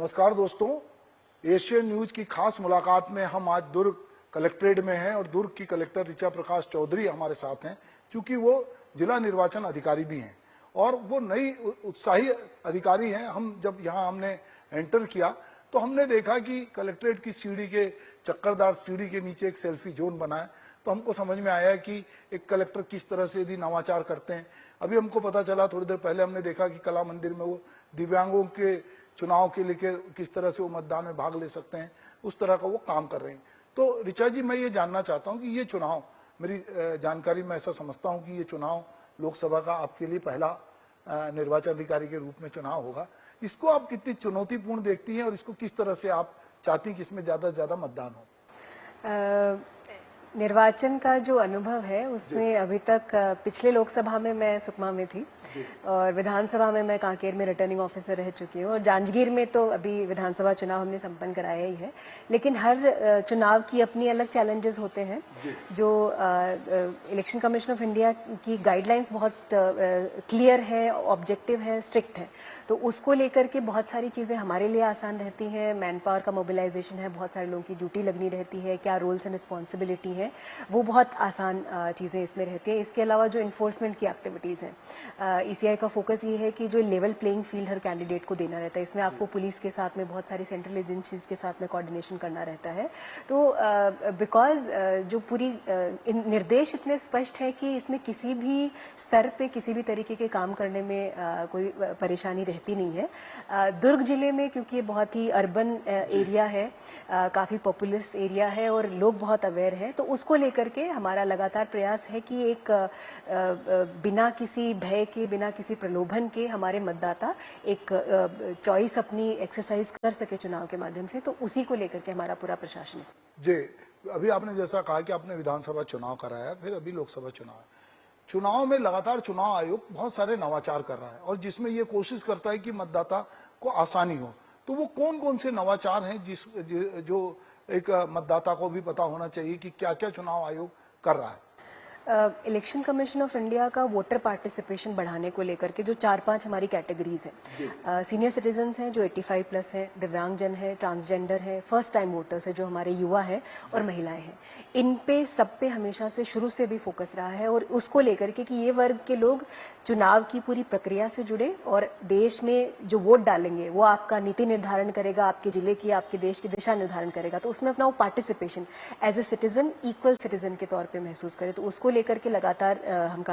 नमस्कार दोस्तों, Asian news की खास मुलाकात में हम आज दुर्ग कलेक्ट्रेट में हैं और दुर्ग की कलेक्टर ऋचा प्रकाश चौधरी हमारे साथ हैं, क्योंकि वो जिला निर्वाचन अधिकारी भी हैं और वो नई उत्साही अधिकारी हैं। हम जब यहाँ हमने एंटर किया तो हमने देखा कि कलेक्ट्रेट की सीढ़ी के चक्करदार सीढ़ी के नीचे एक सेल्फी जोन बना है, तो हमको समझ में आया कि एक कलेक्टर किस तरह से यदि नवाचार करते हैं। अभी हमको पता चला, थोड़ी देर पहले हमने देखा कि कला मंदिर में वो दिव्यांगों के चुनाव के लिए किस तरह से वो मतदान में भाग ले सकते हैं, उस तरह का वो काम कर रहे हैं। तो ऋचा जी, मैं ये जानना चाहता हूँ कि ये चुनाव, मेरी जानकारी में ऐसा समझता हूँ कि ये चुनाव लोकसभा का आपके लिए पहला निर्वाचन अधिकारी के रूप में चुनाव होगा। इसको आप कितनी चुनौतीपूर्ण देखती हैं और इसको किस तरह से आप चाहती हैं कि इसमें ज्यादा से ज्यादा मतदान हो? निर्वाचन का जो अनुभव है उसमें अभी तक पिछले लोकसभा में मैं सुकमा में थी और विधानसभा में मैं कांकेर में रिटर्निंग ऑफिसर रह चुकी हूँ और जांजगीर में तो अभी विधानसभा चुनाव हमने संपन्न कराया ही है। लेकिन हर चुनाव की अपनी अलग चैलेंजेस होते हैं। जो इलेक्शन कमीशन ऑफ इंडिया की गाइडलाइंस बहुत क्लियर है, ऑब्जेक्टिव है, स्ट्रिक्ट है, तो उसको लेकर के बहुत सारी चीजें हमारे लिए आसान रहती हैं। मैन पावर का मोबिलाइजेशन है, बहुत सारे लोगों की ड्यूटी लगनी रहती है, क्या रोल्स एंड रिस्पॉन्सिबिलिटी है, वो बहुत आसान चीजें इसमें रहती हैं। इसके अलावा जो इन्फोर्समेंट की एक्टिविटीज हैं, ईसीआई का फोकस ये है कि जो लेवल प्लेइंग फील्ड हर कैंडिडेट को देना रहता है। इसमें आपको पुलिस के साथ में, बहुत सारी सेंट्रल एजेंसीज के साथ में कोऑर्डिनेशन करना रहता है। तो बिकॉज जो पूरी निर्देश इतने स्पष्ट है कि इसमें किसी भी स्तर पे किसी भी तरीके के काम करने में कोई परेशानी रहती नहीं है। दुर्ग जिले में क्योंकि ये बहुत ही अर्बन एरिया है, काफी पॉपुलस एरिया है और लोग बहुत अवेयर हैं, तो उसको लेकर के हमारा लगातार प्रयास है कि एक बिना किसी भय के, बिना किसी प्रलोभन के हमारे मतदाता एक चॉइस अपनी एक्सरसाइज कर सके चुनाव के माध्यम से। तो उसी को लेकर के हमारा पूरा प्रशासन जी। अभी आपने जैसा कहा कि आपने विधानसभा चुनाव कराया, फिर अभी लोकसभा चुनाव है। चुनाव में लगातार चुनाव आयोग बहुत सारे नवाचार कर रहा है और जिसमें ये कोशिश करता है कि मतदाता को आसानी हो। तो वो कौन कौन से नवाचार हैं जो एक मतदाता को भी पता होना चाहिए कि क्या क्या चुनाव आयोग कर रहा है? इलेक्शन कमीशन ऑफ इंडिया का वोटर पार्टिसिपेशन बढ़ाने को लेकर के जो 4-5 हमारी कैटेगरीज हैं, सीनियर सिटीजन्स हैं जो 85 प्लस हैं, दिव्यांगजन है, ट्रांसजेंडर है, फर्स्ट टाइम वोटर्स है जो हमारे युवा हैं और महिलाएं हैं। इन पे सब पे हमेशा से शुरू से भी फोकस रहा है और उसको लेकर के कि ये वर्ग के लोग चुनाव की पूरी प्रक्रिया से जुड़े और देश में जो वोट डालेंगे वो आपका नीति निर्धारण करेगा, आपके जिले की, आपके देश की दिशा निर्धारण करेगा। तो उसमें अपना वो participation as a citizen, equal citizen के तौर पे महसूस करे। तो उसको लेकर के लगातार हम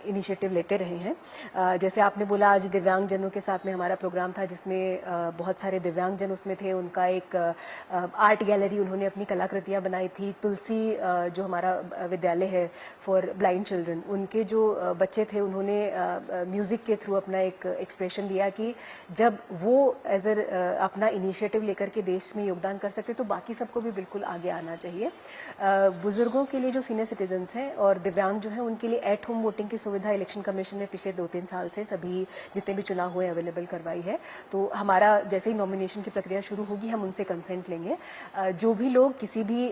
इनिशिएटिव लेते रहे हैं। जैसे आपने बोला, आज दिव्यांगजनों के साथ में हमारा प्रोग्राम था जिसमें बहुत सारे दिव्यांगजन उसमें थे। उनका एक आर्ट गैलरी, उन्होंने अपनी कलाकृतियां बनाई थी। तुलसी जो हमारा विद्यालय है फॉर ब्लाइंड चिल्ड्रन, उनके जो बच्चे थे उन्होंने म्यूजिक के थ्रू अपना एक एक्सप्रेशन दिया कि जब वो एज अपना इनिशिएटिव लेकर के देश में योगदान कर सकते तो बाकी सबको भी बिल्कुल आगे आना चाहिए। बुजुर्गों के लिए जो सीनियर सिटीजन्स हैं और दिव्यांग जो है उनके लिए एट होम वोटिंग की सुविधा इलेक्शन कमीशन ने पिछले 2-3 साल से सभी जितने भी चुनाव हुए अवेलेबल करवाई है। तो हमारा जैसे ही नॉमिनेशन की प्रक्रिया शुरू होगी हम उनसे कंसेंट लेंगे। जो भी लोग किसी भी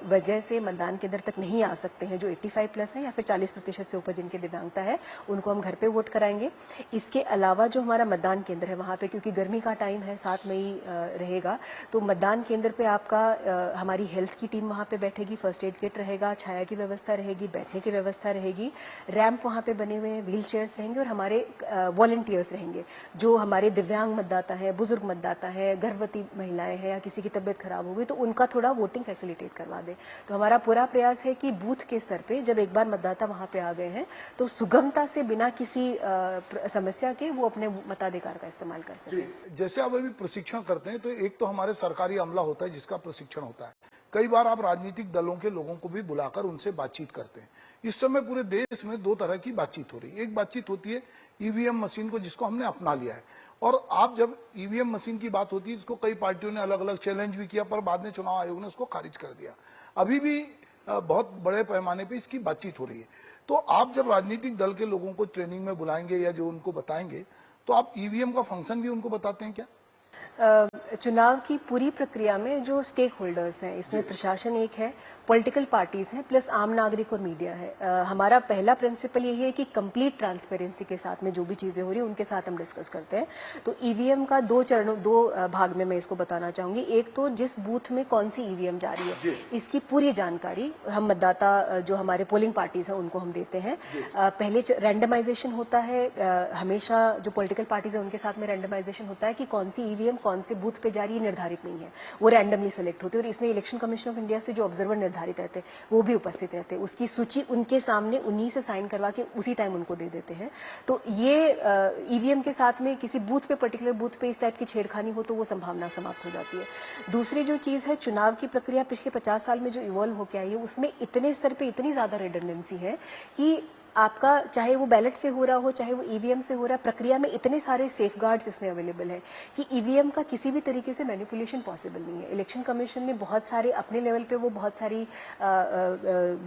वजह से मतदान केंद्र तक नहीं आ सकते हैं, जो 85 प्लस है या फिर 40% से ऊपर जिनकी दिव्यांगता है, उनको हम घर पे वोट कराएंगे। इसके अलावा जो हमारा मतदान केंद्र है वहां पे, क्योंकि गर्मी का टाइम है, 7 मई रहेगा, तो मतदान केंद्र पे आपका हमारी हेल्थ की टीम वहां पे बैठेगी, फर्स्ट एड किट रहेगा, छाया की व्यवस्था रहेगी, बैठने की व्यवस्था रहेगी, रैंप वहां पे बने हुए हैं, व्हील चेयर्स रहेंगे और हमारे वॉलंटियर्स रहेंगे जो हमारे दिव्यांग मतदाता है, बुजुर्ग मतदाता है, गर्भवती महिलाएं हैं या किसी की तबियत खराब हो गई तो उनका थोड़ा वोटिंग फैसिलिटेट करवा दे। तो हमारा पूरा प्रयास है कि बूथ के स्तर पे जब एक बार मतदाता वहां पे आ गए हैं तो सुगमता से बिना किसी समस्या के वो अपने मताधिकार का इस्तेमाल कर सके। जैसे आप अभी प्रशिक्षण करते हैं तो एक तो हमारे सरकारी अमला होता है जिसका प्रशिक्षण होता है, कई बार आप राजनीतिक दलों के लोगों को भी बुलाकर उनसे बातचीत करते हैं। इस समय पूरे देश में 2 तरह की बातचीत हो रही है। एक बातचीत होती है ईवीएम मशीन को, जिसको हमने अपना लिया है, और आप जब ईवीएम मशीन की बात होती है इसको कई पार्टियों ने अलग अलग चैलेंज भी किया, पर बाद में चुनाव आयोग ने उसको खारिज कर दिया। अभी भी बहुत बड़े पैमाने पर इसकी बातचीत हो रही है। तो आप जब राजनीतिक दल के लोगों को ट्रेनिंग में बुलाएंगे या जो उनको बताएंगे, तो आप ईवीएम का फंक्शन भी उनको बताते हैं क्या? चुनाव की पूरी प्रक्रिया में जो स्टेक होल्डर्स हैं, इसमें प्रशासन एक है, पॉलिटिकल पार्टीज हैं, प्लस आम नागरिक और मीडिया है। हमारा पहला प्रिंसिपल यही है कि कंप्लीट ट्रांसपेरेंसी के साथ में जो भी चीजें हो रही हैं उनके साथ हम डिस्कस करते हैं। तो ईवीएम का दो भाग में मैं इसको बताना चाहूंगी। एक तो जिस बूथ में कौन सी ईवीएम जा रही है, इसकी पूरी जानकारी हम मतदाता जो हमारे पोलिंग पार्टीज हैं उनको हम देते हैं। पहले रैंडमाइजेशन होता है, हमेशा जो पॉलिटिकल पार्टीज है उनके साथ में रैंडमाइजेशन होता है कि कौन सी ईवीएम कौन से बूथ पे जा रही है निर्धारित नहीं है, वो रैंडमली सेलेक्ट होती है। और इसमें इलेक्शन कमीशन ऑफ इंडिया से जो ऑब्जर्वर निर्धारित रहते हैं वो भी उपस्थित रहते हैं। उसकी सूची उनके सामने उन्हीं से साइन करवा के उसी टाइम उनको दे देते हैं। तो ये ईवीएम के साथ में किसी बूथ पे, पर्टिकुलर बूथ पे इस टाइप की छेड़खानी हो तो वो संभावना समाप्त हो जाती है। दूसरी जो चीज है, चुनाव की प्रक्रिया पिछले 50 साल में जो इवॉल्व होकर आई है उसमें इतने स्तर पे इतनी ज्यादा रिडंडेंसी है कि आपका चाहे वो बैलेट से हो रहा हो, चाहे वो ईवीएम से हो रहा है, प्रक्रिया में इतने सारे सेफगार्ड्स इसमें अवेलेबल है कि ईवीएम का किसी भी तरीके से मैनिपुलेशन पॉसिबल नहीं है। इलेक्शन कमीशन ने बहुत सारे अपने लेवल पे वो बहुत सारी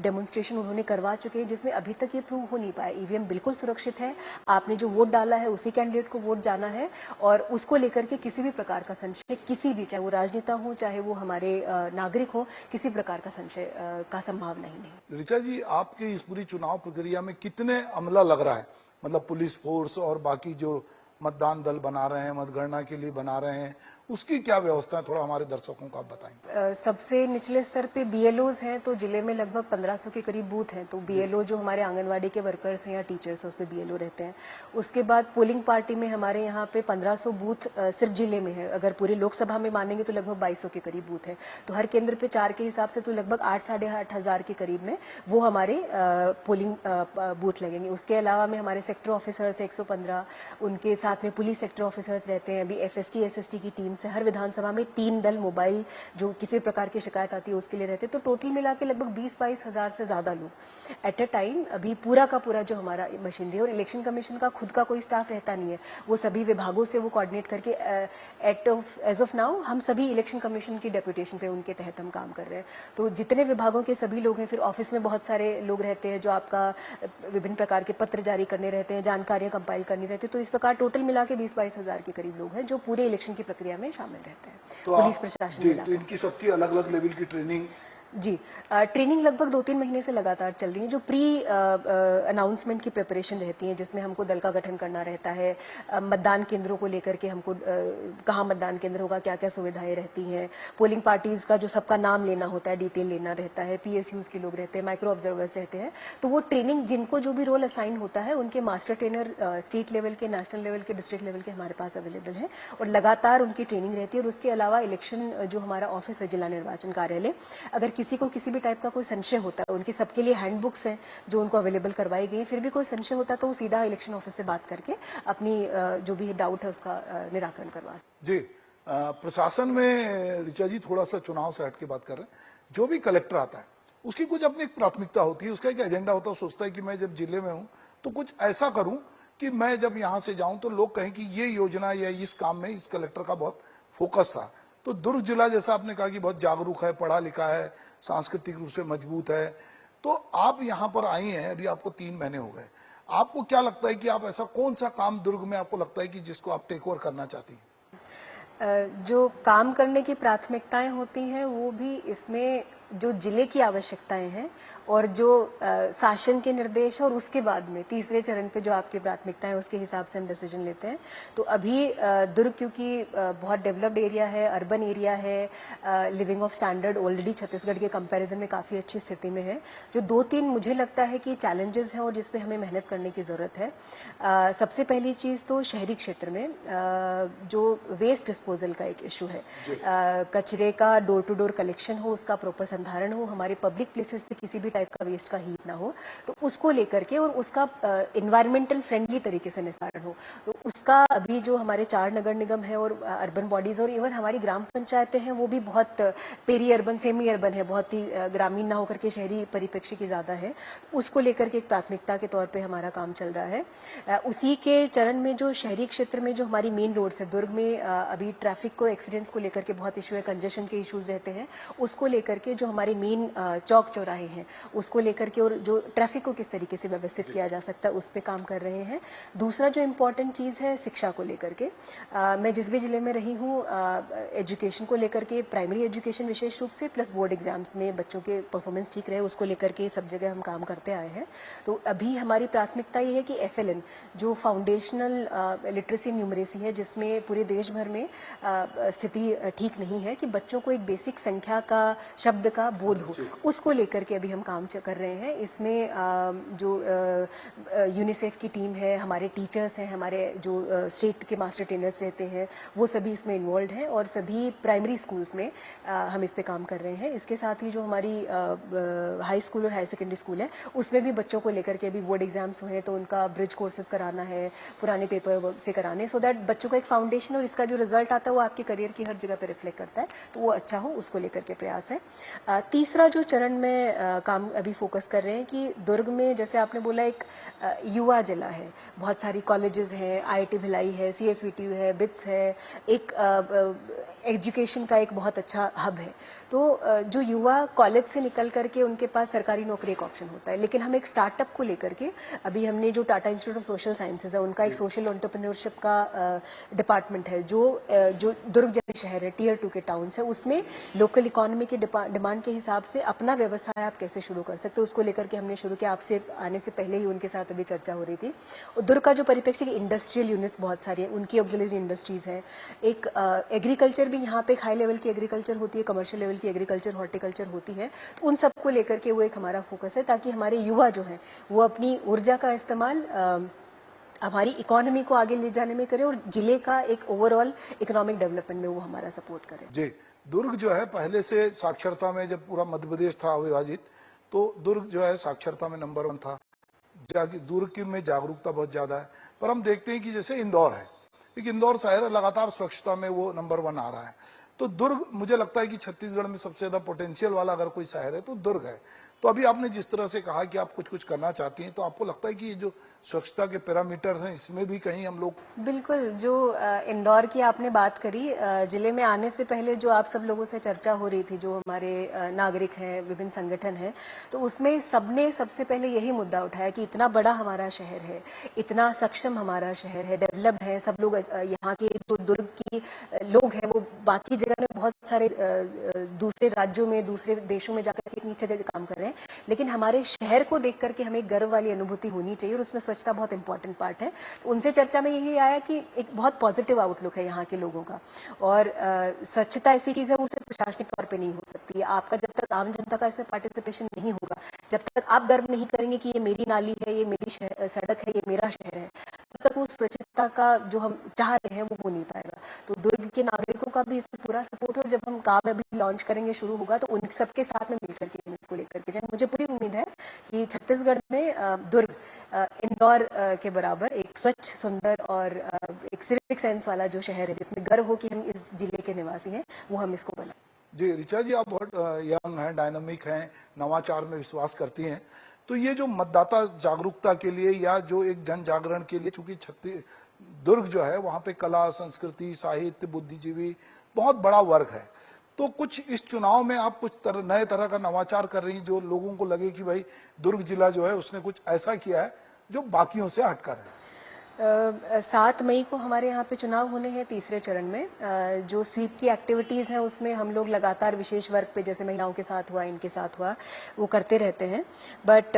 डेमोन्स्ट्रेशन उन्होंने करवा चुके हैं जिसमें अभी तक ये प्रूव हो नहीं पाया। ईवीएम बिल्कुल सुरक्षित है, आपने जो वोट डाला है उसी कैंडिडेट को वोट जाना है और उसको लेकर के किसी भी प्रकार का संशय, किसी भी, चाहे वो राजनेता हो चाहे वो हमारे नागरिक हो, किसी प्रकार का संशय का संभावना ही नहीं। ऋचा जी, आपकी इस पूरी चुनाव प्रक्रिया में कितने अमला लग रहा है, मतलब पुलिस फोर्स और बाकी जो मतदान दल बना रहे हैं, मतगणना के लिए बना रहे हैं, उसकी क्या व्यवस्था है, थोड़ा हमारे दर्शकों को आप बताएं। सबसे निचले स्तर पे बीएलओज हैं, तो जिले में लगभग 1500 के करीब बूथ हैं। तो बीएलओ जो हमारे आंगनवाड़ी के वर्कर्स हैं या टीचर्स हैं उस पे बीएलओ रहते हैं। उसके बाद पोलिंग पार्टी में हमारे यहाँ पे 1500 बूथ सिर्फ जिले में है। अगर पूरी लोकसभा में मानेंगे तो लगभग 2200 के करीब बूथ है। तो हर केंद्र पे 4 के हिसाब से तो लगभग 8-8,500 के करीब में वो हमारे पोलिंग बूथ लगेंगे। उसके अलावा में हमारे सेक्टर ऑफिसर्स 115, उनके साथ में पुलिस सेक्टर ऑफिसर्स रहते हैं। अभी एफएसटी एसएसटी की टीम से हर विधानसभा में 3 दल मोबाइल जो किसी प्रकार की शिकायत आती है उसके लिए रहते हैं। तो टोटल मिला के लगभग 20-22 हजार से ज्यादा लोग एट अ टाइम अभी पूरा का पूरा जो हमारा मशीनरी है। और इलेक्शन कमीशन का खुद का कोई स्टाफ रहता नहीं है, वो सभी विभागों से वो कोऑर्डिनेट करके एज ऑफ नाउ हम सभी इलेक्शन कमीशन की डेपुटेशन पे उनके तहत हम काम कर रहे हैं। तो जितने विभागों के सभी लोग हैं, फिर ऑफिस में बहुत सारे लोग रहते हैं जो आपका विभिन्न प्रकार के पत्र जारी करने रहते हैं, जानकारियां कंपाइल करनी रहती है। तो इस प्रकार टोटल मिला के 20-22 हजार के करीब लोग हैं जो पूरे इलेक्शन की प्रक्रिया में शामिल रहते हैं। तो पुलिस प्रशासन तो इनकी सबकी अलग अलग लेवल की ट्रेनिंग जी, ट्रेनिंग लगभग 2-3 महीने से लगातार चल रही है। जो प्री अनाउंसमेंट की प्रिपरेशन रहती है जिसमें हमको दल का गठन करना रहता है, मतदान केंद्रों को लेकर के हमको कहाँ मतदान केंद्र होगा, क्या क्या सुविधाएं रहती हैं, पोलिंग पार्टीज का जो सबका नाम लेना होता है, डिटेल लेना रहता है, पीएसयूज के लोग रहते हैं, माइक्रो ऑब्जर्वर्स रहते हैं। तो वो ट्रेनिंग जिनको जो भी रोल असाइन होता है उनके मास्टर ट्रेनर स्टेट लेवल के, नेशनल लेवल के, डिस्ट्रिक्ट लेवल के हमारे पास अवेलेबल है और लगातार उनकी ट्रेनिंग रहती है। और उसके अलावा इलेक्शन जो हमारा ऑफिस है जिला निर्वाचन कार्यालय, अगर किसी को किसी भी टाइप का कोई संशय होता है, उनके सबके लिए हैंडबुक्स हैं जो उनको अवेलेबल करवाई गई है। फिर भी कोई संशय होता है तो वो सीधा इलेक्शन ऑफिस से बात करके अपनी जो भी डाउट है उसका निराकरण करवा सकते। जी, प्रशासन में ऋचा जी थोड़ा सा चुनाव से हट के बात कर रहे हैं। जो भी कलेक्टर आता है उसकी कुछ अपनी एक प्राथमिकता होती है, उसका एक एजेंडा होता है। सोचता है कि मैं जब जिले में हूं तो कुछ ऐसा करूं कि मैं जब यहां से जाऊं तो लोग कहें कि ये योजना या इस काम में इस कलेक्टर का बहुत फोकस था। तो दुर्ग जिला जैसा आपने कहा कि बहुत जागरूक है, पढ़ा लिखा है, सांस्कृतिक रूप से मजबूत है, तो आप यहाँ पर आई हैं, अभी आपको 3 महीने हो गए। आपको क्या लगता है कि आप ऐसा कौन सा काम दुर्ग में आपको लगता है कि जिसको आप टेक ओवर करना चाहती हैं? जो काम करने की प्राथमिकताएं होती हैं वो भी इसमें जो जिले की आवश्यकताएं हैं और जो शासन के निर्देश और उसके बाद में तीसरे चरण पे जो आपकी प्राथमिकता है उसके हिसाब से हम डिसीजन लेते हैं। तो अभी दुर्ग क्योंकि बहुत डेवलप्ड एरिया है, अर्बन एरिया है, living of standard already Chhattisgarh के कंपैरिजन में काफी अच्छी स्थिति में है। जो 2-3 मुझे लगता है कि चैलेंजेस हैं और जिसपे हमें मेहनत करने की जरूरत है। सबसे पहली चीज तो शहरी क्षेत्र में जो वेस्ट डिस्पोजल का एक इशू है, कचरे का डोर टू डोर कलेक्शन हो, उसका प्रॉपर संधारण हो, हमारे पब्लिक प्लेसेस पे किसी भी टाइप का वेस्ट का हीप ना हो, तो उसको लेकर के और उसका इन्वायरमेंटल फ्रेंडली तरीके से निस्तारण हो। तो उसका अभी जो हमारे 4 नगर निगम है और अर्बन बॉडीज और इवन हमारी ग्राम पंचायतें हैं वो भी बहुत पेरी अर्बन, सेमी अर्बन है, बहुत ही ग्रामीण ना होकर के शहरी परिप्रेक्ष्य की ज्यादा है। उसको लेकर के एक प्राथमिकता के तौर पर हमारा काम चल रहा है। उसी के चरण में जो शहरी क्षेत्र में जो हमारी मेन रोड्स है, दुर्ग में अभी ट्रैफिक को, एक्सीडेंट्स को लेकर के बहुत इशू है, कंजेशन के इश्यूज रहते हैं, उसको लेकर के जो हमारे मेन चौक चौराहे हैं उसको लेकर के और जो ट्रैफिक को किस तरीके से व्यवस्थित किया जा सकता है उस पर काम कर रहे हैं। दूसरा जो इम्पोर्टेंट चीज़ है शिक्षा को लेकर के, मैं जिस भी जिले में रही हूँ एजुकेशन को लेकर के, प्राइमरी एजुकेशन विशेष रूप से प्लस बोर्ड एग्जाम्स में बच्चों के परफॉर्मेंस ठीक रहे उसको लेकर के सब जगह हम काम करते आए हैं। तो अभी हमारी प्राथमिकता ये है कि FLN जो फाउंडेशनल लिटरेसी न्यूमरेसी है जिसमें पूरे देश भर में स्थिति ठीक नहीं है कि बच्चों को एक बेसिक संख्या का शब्द का बोध हो, उसको लेकर के अभी हम काम कर रहे हैं। इसमें जो यूनिसेफ की टीम है, हमारे टीचर्स हैं, हमारे जो स्टेट के मास्टर ट्रेनर्स रहते हैं वो सभी इसमें इन्वॉल्व हैं और सभी प्राइमरी स्कूल्स में हम इस पे काम कर रहे हैं। इसके साथ ही जो हमारी हाई स्कूल और हायर सेकेंडरी स्कूल है उसमें भी बच्चों को लेकर के अभी बोर्ड एग्जाम्स हुए हैं तो उनका ब्रिज कोर्सेज कराना है, पुराने पेपर वर्क से कराने, सो दैट बच्चों का एक फाउंडेशन और इसका जो रिजल्ट आता है वो आपके करियर की हर जगह पे रिफ्लेक्ट करता है तो वो अच्छा हो, उसको लेकर के प्रयास है। तीसरा जो चरण में काम अभी फोकस कर रहे हैं कि दुर्ग में जैसे आपने बोला एक युवा जिला है, बहुत सारी कॉलेजेस हैं, IIT भिलाई है, CSVTU है, BITS है, एक एजुकेशन का एक बहुत अच्छा हब है। तो जो युवा कॉलेज से निकल करके उनके पास सरकारी नौकरी एक ऑप्शन होता है, लेकिन हम एक स्टार्टअप को लेकर के अभी हमने जो Tata institute of social sciences है उनका एक सोशल एंटरप्रेन्योरशिप का डिपार्टमेंट है जो दुर्ग जैसे शहर है, Tier 2 के टाउन्स है, उसमें लोकल इकोनॉमी की डिमांड के हिसाब से अपना व्यवसाय आप कैसे शुरू कर सकते हो उसको लेकर के हमने शुरू किया। आपसे आने से पहले ही उनके साथ अभी चर्चा हो रही थी। और दुर्ग का जो परिप्रेक्ष्य इंडस्ट्रियल यूनिट्स बहुत सारी है, उनकी ऑक्सिलरी इंडस्ट्रीज है, एक एग्रीकल्चर भी यहाँ पे एक हाई लेवल की एग्रीकल्चर होती है, कमर्शियल लेवल की एग्रीकल्चर हॉर्टिकल्चर होती है, तो उन सबको लेकर के वो एक हमारा फोकस है ताकि हमारे युवा जो है वो अपनी ऊर्जा का इस्तेमाल हमारी इकोनॉमी को आगे ले जाने में करें और जिले का एक ओवरऑल इकोनॉमिक डेवलपमेंट में वो हमारा सपोर्ट करे। जी, दुर्ग जो है पहले से साक्षरता में जब पूरा मध्य प्रदेश था अविभाजित तो दुर्ग जो है साक्षरता में नंबर 1 था, दुर्ग की में जागरूकता बहुत ज्यादा है। पर हम देखते हैं कि जैसे इंदौर है, एक इंदौर शहर लगातार स्वच्छता में वो नंबर 1 आ रहा है, तो दुर्ग मुझे लगता है कि छत्तीसगढ़ में सबसे ज्यादा पोटेंशियल वाला अगर कोई शहर है तो दुर्ग है। तो अभी आपने जिस तरह से कहा कि आप कुछ कुछ करना चाहती हैं, तो आपको लगता है कि ये जो स्वच्छता के पैरामीटर हैं इसमें भी कहीं हम लोग बिल्कुल, जो इंदौर की आपने बात करी, जिले में आने से पहले जो आप सब लोगों से चर्चा हो रही थी, जो हमारे नागरिक हैं, विभिन्न संगठन हैं, तो उसमें सबने सबसे पहले यही मुद्दा उठाया कि इतना बड़ा हमारा शहर है, इतना सक्षम हमारा शहर है, डेवलप्ड है, सब लोग यहाँ के जो दुर्ग की लोग हैं वो बाकी जगह में बहुत सारे दूसरे राज्यों में, दूसरे देशों में जाकर के इतनी जगह काम कर रहे हैं, लेकिन हमारे शहर को देख करके हमें गर्व वाली अनुभूति होनी चाहिए और उसमें स्वच्छता बहुत इंपॉर्टेंट पार्ट है। तो उनसे चर्चा में यही आया कि एक बहुत पॉजिटिव आउटलुक है यहाँ के लोगों का और स्वच्छता ऐसी चीज है वो सिर्फ प्रशासनिक तौर पे नहीं हो सकती है। आपका जब तक आम जनता का इसमें पार्टिसिपेशन नहीं होगा, जब तक आप गर्व नहीं करेंगे कि ये मेरी नाली है, ये मेरी सड़क है, ये मेरा शहर है, तब तक वो स्वच्छता का जो हम चाह रहे हैं वो हो नहीं पाएगा। तो दुर्ग के नागरिकों का भी इसमें पूरा सपोर्ट है और जब हम काम अभी लॉन्च करेंगे, शुरू होगा, तो उन सबके साथ में मिलकर के इसको लेकर के जाए। मुझे पूरी उम्मीद है कि छत्तीसगढ़ में दुर्ग इंदौर के बराबर एक स्वच्छ, सुंदर और एक सिविक सेंस वाला जो शहर है जिसमें गर्व हो कि हम इस जिले के निवासी हैं, वो हम इसको बनाएं। जी ऋचा जी, आप बहुत यंग हैं, डायनामिक हैं, नवाचार में विश्वास करती हैं, तो ये जो मतदाता जागरूकता के लिए या जो एक जन जागरण के लिए, चूंकि दुर्ग जो है वहां पे कला, संस्कृति, साहित्य, बुद्धिजीवी बहुत बड़ा वर्ग है, तो कुछ इस चुनाव में आप कुछ नए तरह का नवाचार कर रही जो लोगों को लगे कि भाई दुर्ग जिला जो है उसने कुछ ऐसा किया है जो बाकियों से हटकर है। 7 मई को हमारे यहाँ पे चुनाव होने हैं तीसरे चरण में। जो स्वीप की एक्टिविटीज हैं उसमें हम लोग लगातार विशेष वर्ग पे, जैसे महिलाओं के साथ हुआ, इनके साथ हुआ, वो करते रहते हैं। बट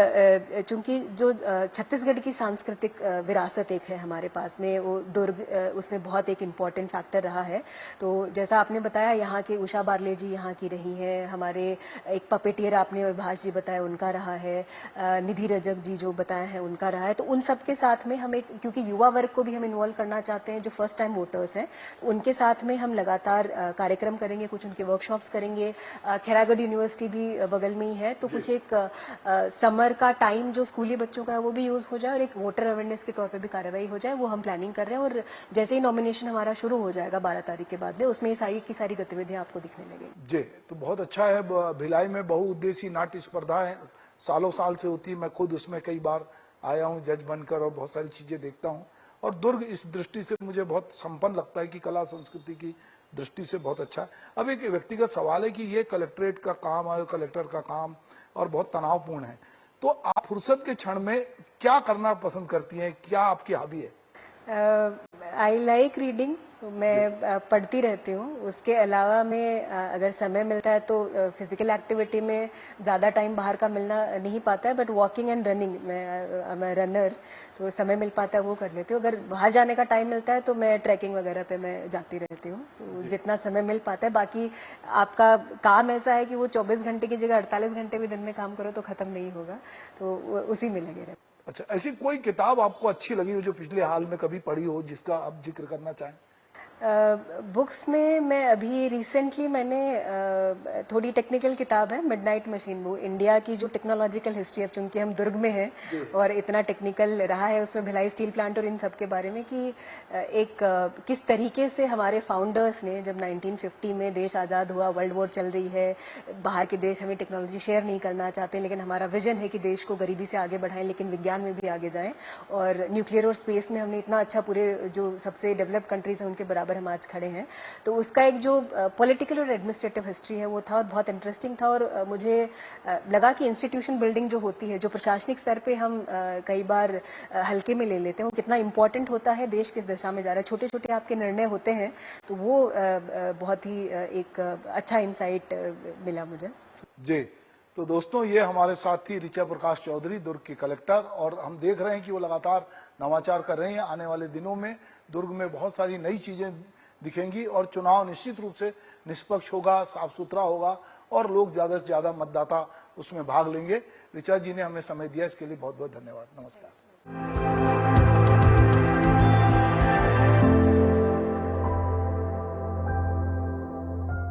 चूंकि जो छत्तीसगढ़ की सांस्कृतिक विरासत एक है हमारे पास में, वो दुर्ग उसमें बहुत एक इम्पॉर्टेंट फैक्टर रहा है। तो जैसा आपने बताया, यहाँ के उषा बारले जी यहाँ की रही हैं, हमारे एक पपेटियर आपने विभाष जी बताया उनका रहा है, निधि रजक जी जो बताया है उनका रहा है। तो उन सबके साथ में हम एक, क्योंकि युवा वर्ग को भी हम इन्वॉल्व करना चाहते हैं जो फर्स्ट टाइम वोटर्स हैं, उनके साथ में हम लगातार कार्यक्रम करेंगे, कुछ उनके वर्कशॉप्स करेंगे। खैरागढ़ यूनिवर्सिटी भी बगल में ही है, तो कुछ एक समर का टाइम जो स्कूली बच्चों का है वो भी यूज हो जाए और एक वोटर अवेयरनेस के तौर पे भी कार्रवाई हो जाए, वो हम प्लानिंग कर रहे हैं। और जैसे ही नॉमिनेशन हमारा शुरू हो जाएगा 12 तारीख के बाद में, उसमें ये सारी की सारी गतिविधियां आपको दिखने लगेंगी। जी, तो बहुत अच्छा है। भिलाई में बहुउद्देशीय नाट्य स्पर्धा है, सालों साल से होती है, मैं खुद उसमें कई बार आया हूँ जज बनकर और बहुत सारी चीजें देखता हूँ, और दुर्ग इस दृष्टि से मुझे बहुत संपन्न लगता है कि कला संस्कृति की दृष्टि से बहुत अच्छा है। अब एक व्यक्तिगत सवाल है कि ये कलेक्ट्रेट का काम और कलेक्टर का काम और बहुत तनावपूर्ण है, तो आप फुर्सत के क्षण में क्या करना पसंद करती हैं, क्या आपकी हॉबी है? आई लाइक रीडिंग, मैं पढ़ती रहती हूँ। उसके अलावा मैं अगर समय मिलता है तो फिजिकल एक्टिविटी में ज़्यादा टाइम बाहर का मिलना नहीं पाता है, बट वॉकिंग एंड रनिंग, मैं रनर, तो समय मिल पाता है वो कर लेती हूँ। अगर बाहर जाने का टाइम मिलता है तो मैं ट्रैकिंग वगैरह पे मैं जाती रहती हूँ, तो जितना समय मिल पाता है। बाकी आपका काम ऐसा है कि वो 24 घंटे की जगह 48 घंटे भी दिन में काम करो तो खत्म नहीं होगा, तो उसी में लगे रहते। अच्छा, ऐसी कोई किताब आपको अच्छी लगी हो जो पिछले हाल में कभी पढ़ी हो, जिसका आप जिक्र करना चाहें? बुक्स में मैं अभी रिसेंटली मैंने थोड़ी टेक्निकल किताब है, मिडनाइट मशीन, वो इंडिया की जो टेक्नोलॉजिकल हिस्ट्री है, क्योंकि हम दुर्ग में हैं और इतना टेक्निकल रहा है उसमें भिलाई स्टील प्लांट और इन सब के बारे में, कि किस तरीके से हमारे फाउंडर्स ने, जब 1950 में देश आज़ाद हुआ, वर्ल्ड वॉर चल रही है, बाहर के देश हमें टेक्नोलॉजी शेयर नहीं करना चाहते, लेकिन हमारा विजन है कि देश को गरीबी से आगे बढ़ाएं लेकिन विज्ञान में भी आगे जाएं, और न्यूक्लियर और स्पेस में हमने इतना अच्छा, पूरे जो सबसे डेवलप्ड कंट्रीज हैं उनके बराबर हम आज खड़े हैं। तो उसका एक जो पॉलिटिकल और एडमिनिस्ट्रेटिव हिस्ट्री है वो था और बहुत इंटरेस्टिंग था, और मुझे लगा कि इंस्टीट्यूशन बिल्डिंग जो होती है, जो प्रशासनिक स्तर पे हम कई बार हल्के में ले लेते हैं, वो कितना इंपॉर्टेंट होता है, देश किस दिशा में जा रहा है, छोटे छोटे आपके निर्णय होते हैं, तो वो बहुत ही एक अच्छा इंसाइट मिला मुझे। जी, तो दोस्तों, ये हमारे साथ थी ऋचा प्रकाश चौधरी, दुर्ग की कलेक्टर, और हम देख रहे हैं कि वो लगातार नवाचार कर रहे हैं। आने वाले दिनों में दुर्ग में बहुत सारी नई चीजें दिखेंगी और चुनाव निश्चित रूप से निष्पक्ष होगा, साफ सुथरा होगा और लोग ज्यादा से ज्यादा मतदाता उसमें भाग लेंगे। ऋचा जी ने हमें समय दिया, इसके लिए बहुत बहुत धन्यवाद। नमस्कार।